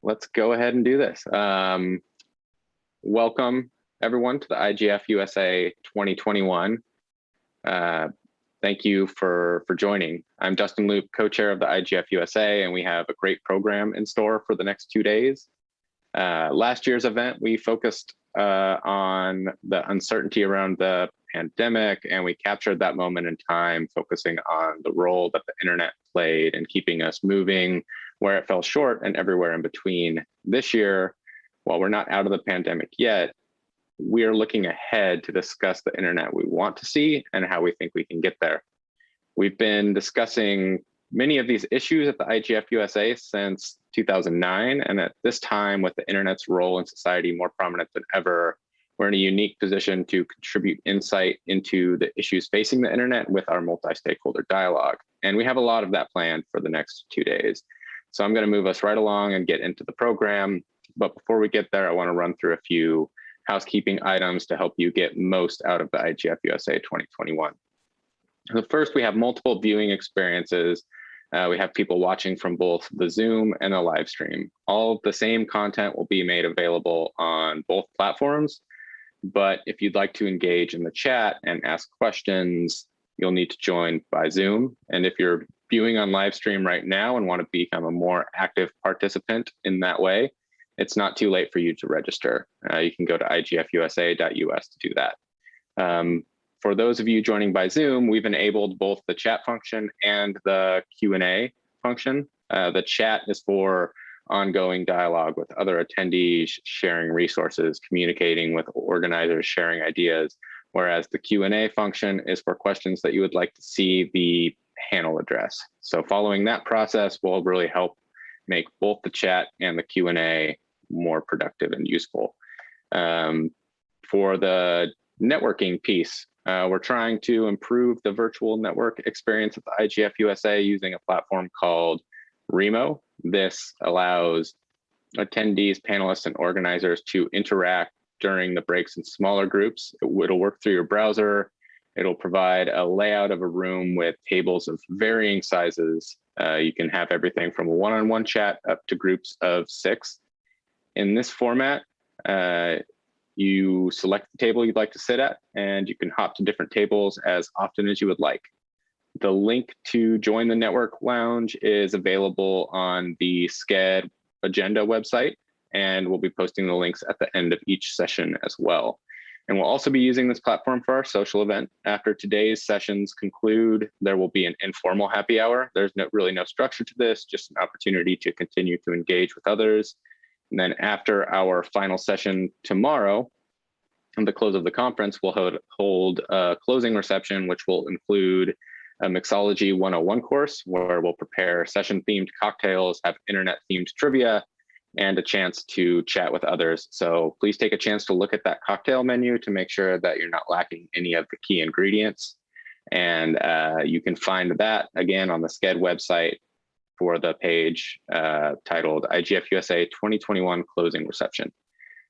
Let's go ahead and do this. Welcome everyone to the IGF-USA 2021. Thank you for joining. I'm Dustin Loup, co-chair of the IGF-USA, and we have a great program in store for the next 2 days. Last year's event, we focused on the uncertainty around the pandemic, and we captured that moment in time, focusing on the role that the internet played in keeping us moving, where it fell short, and everywhere in between. This year, while we're not out of the pandemic yet, we are looking ahead to discuss the internet we want to see and how we think we can get there. We've been discussing many of these issues at the IGF-USA since 2009, and at this time, with the internet's role in society more prominent than ever, we're in a unique position to contribute insight into the issues facing the internet with our multi-stakeholder dialogue. And we have a lot of that planned for the next 2 days. So I'm going to move us right along and get into the program. But before we get there, I want to run through a few housekeeping items to help you get most out of the IGF-USA 2021. So first, we have multiple viewing experiences. We have people watching from both the Zoom and the live stream. All of the same content will be made available on both platforms. But if you'd like to engage in the chat and ask questions, you'll need to join by Zoom. And if you're viewing on live stream right now and want to become a more active participant in that way, it's not too late for you to register. You can go to igfusa.us to do that. For those of you joining by Zoom, we've enabled both the chat function and the Q&A function. The chat is for ongoing dialogue with other attendees, sharing resources, communicating with organizers, sharing ideas, whereas the Q&A function is for questions that you would like to see the panel address. So following that process will really help make both the chat and the Q&A more productive and useful. For the networking piece, we're trying to improve the virtual network experience at the IGF-USA using a platform called Remo. This allows attendees, panelists, and organizers to interact during the breaks in smaller groups. It'll work through your browser. It'll provide a layout of a room with tables of varying sizes. You can have everything from a one-on-one chat up to groups of 6. In this format, you select the table you'd like to sit at, and you can hop to different tables as often as you would like. The link to join the network lounge is available on the SCED agenda website, and we'll be posting the links at the end of each session as well. And we'll also be using this platform for our social event. After today's sessions conclude, there will be an informal happy hour. There's really no structure to this, just an opportunity to continue to engage with others. And then after our final session tomorrow, at the close of the conference, we'll hold a closing reception, which will include a Mixology 101 course, where we'll prepare session-themed cocktails, have internet-themed trivia, and a chance to chat with others. So please take a chance to look at that cocktail menu to make sure that you're not lacking any of the key ingredients. And you can find that, again, on the SCED website for the page titled IGF-USA 2021 Closing Reception.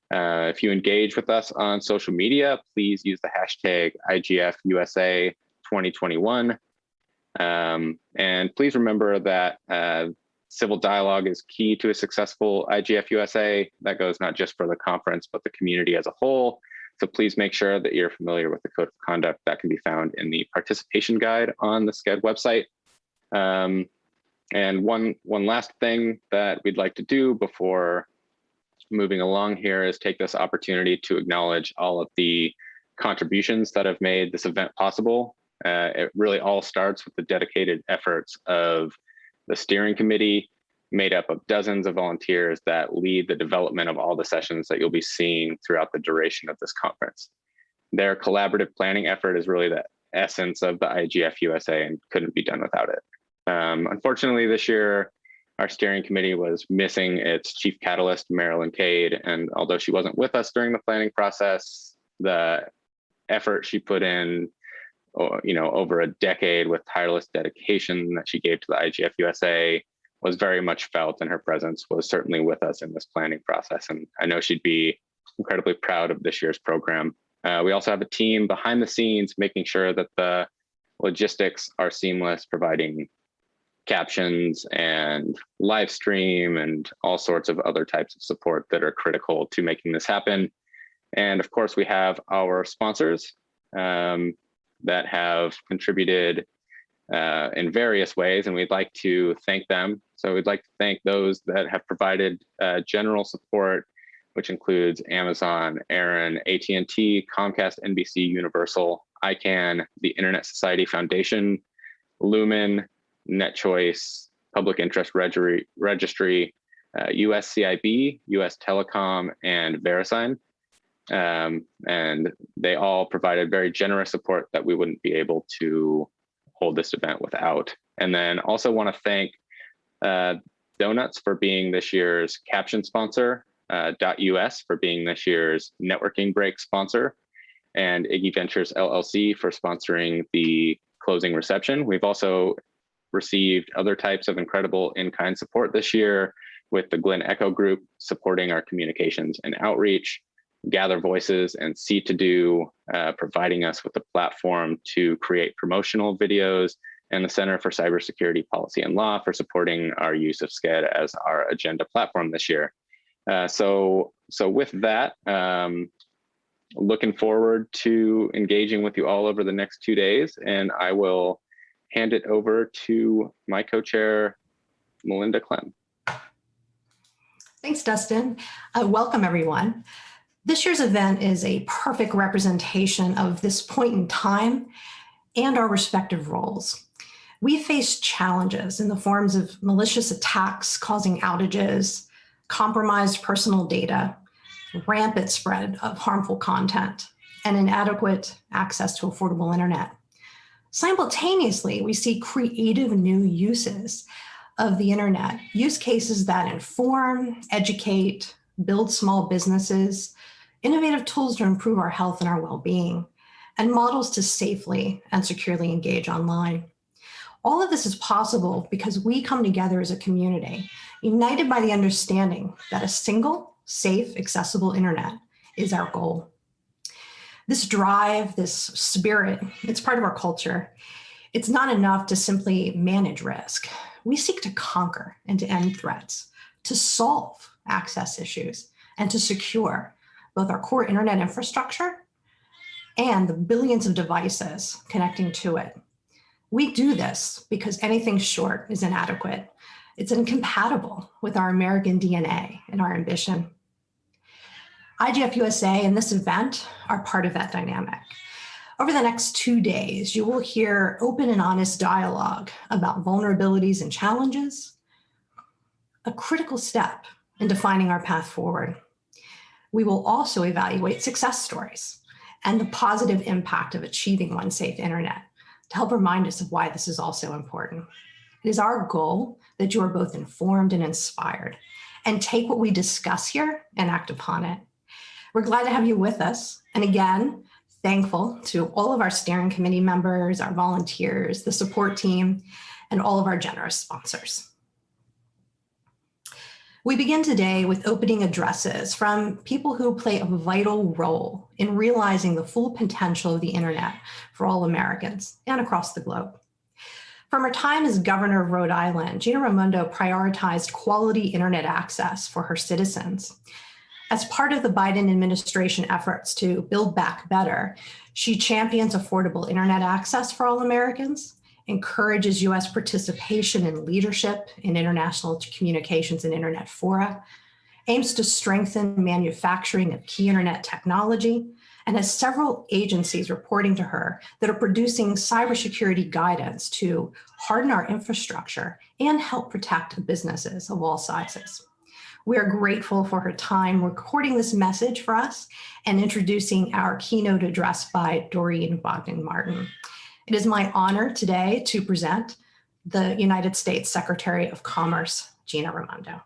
If you engage with us on social media, please use the hashtag IGF-USA 2021. And please remember that civil dialogue is key to a successful IGF-USA. That goes not just for the conference, but the community as a whole. So please make sure that you're familiar with the code of conduct that can be found in the participation guide on the SCED website. And one last thing that we'd like to do before moving along here is take this opportunity to acknowledge all of the contributions that have made this event possible. It really all starts with the dedicated efforts of the steering committee, made up of dozens of volunteers that lead the development of all the sessions that you'll be seeing throughout the duration of this conference. Their collaborative planning effort is really the essence of the IGF-USA and couldn't be done without it. Unfortunately, this year, our steering committee was missing its chief catalyst, Marilyn Cade, and although she wasn't with us during the planning process, the effort she put in over a decade with tireless dedication that she gave to the IGF-USA was very much felt, and her presence was certainly with us in this planning process. And I know she'd be incredibly proud of this year's program. We also have a team behind the scenes making sure that the logistics are seamless, providing captions and live stream and all sorts of other types of support that are critical to making this happen. And of course, we have our sponsors that have contributed in various ways, and we'd like to thank them. So we'd like to thank those that have provided general support, which includes Amazon, Aaron, AT&T, Comcast, NBC, Universal, ICANN, the Internet Society Foundation, Lumen, NetChoice, Public Interest Registry, USCIB, US Telecom, and VeriSign. And they all provided very generous support that we wouldn't be able to hold this event without. And then also want to thank Donuts for being this year's caption sponsor, .us for being this year's networking break sponsor, and Iggy Ventures LLC for sponsoring the closing reception. We've also received other types of incredible in-kind support this year, with the Glen Echo Group supporting our communications and outreach, Gather Voices and See2Do providing us with a platform to create promotional videos, and the Center for Cybersecurity Policy and Law for supporting our use of SCED as our agenda platform this year. So with that, looking forward to engaging with you all over the next 2 days, and I will hand it over to my co-chair, Melinda Clem. Thanks, Dustin. Welcome, everyone. This year's event is a perfect representation of this point in time and our respective roles. We face challenges in the forms of malicious attacks causing outages, compromised personal data, rampant spread of harmful content, and inadequate access to affordable internet. Simultaneously, we see creative new uses of the internet, use cases that inform, educate, build small businesses, innovative tools to improve our health and our well-being, and models to safely and securely engage online. All of this is possible because we come together as a community, united by the understanding that a single, safe, accessible internet is our goal. This drive, this spirit, it's part of our culture. It's not enough to simply manage risk. We seek to conquer and to end threats, to solve access issues, and to secure both our core internet infrastructure and the billions of devices connecting to it. We do this because anything short is inadequate. It's incompatible with our American DNA and our ambition. IGF-USA and this event are part of that dynamic. Over the next 2 days, you will hear open and honest dialogue about vulnerabilities and challenges, a critical step in defining our path forward. We will also evaluate success stories and the positive impact of achieving one safe internet to help remind us of why this is also important. It is our goal that you are both informed and inspired and take what we discuss here and act upon it. We're glad to have you with us. And again, thankful to all of our steering committee members, our volunteers, the support team, and all of our generous sponsors. We begin today with opening addresses from people who play a vital role in realizing the full potential of the internet for all Americans and across the globe. From her time as governor of Rhode Island, Gina Raimondo prioritized quality internet access for her citizens. As part of the Biden administration efforts to build back better, she champions affordable internet access for all Americans, encourages US participation and leadership in international communications and internet fora, aims to strengthen manufacturing of key internet technology, and has several agencies reporting to her that are producing cybersecurity guidance to harden our infrastructure and help protect businesses of all sizes. We are grateful for her time recording this message for us and introducing our keynote address by Doreen Bogdan-Martin. It is my honor today to present the United States Secretary of Commerce, Gina Raimondo.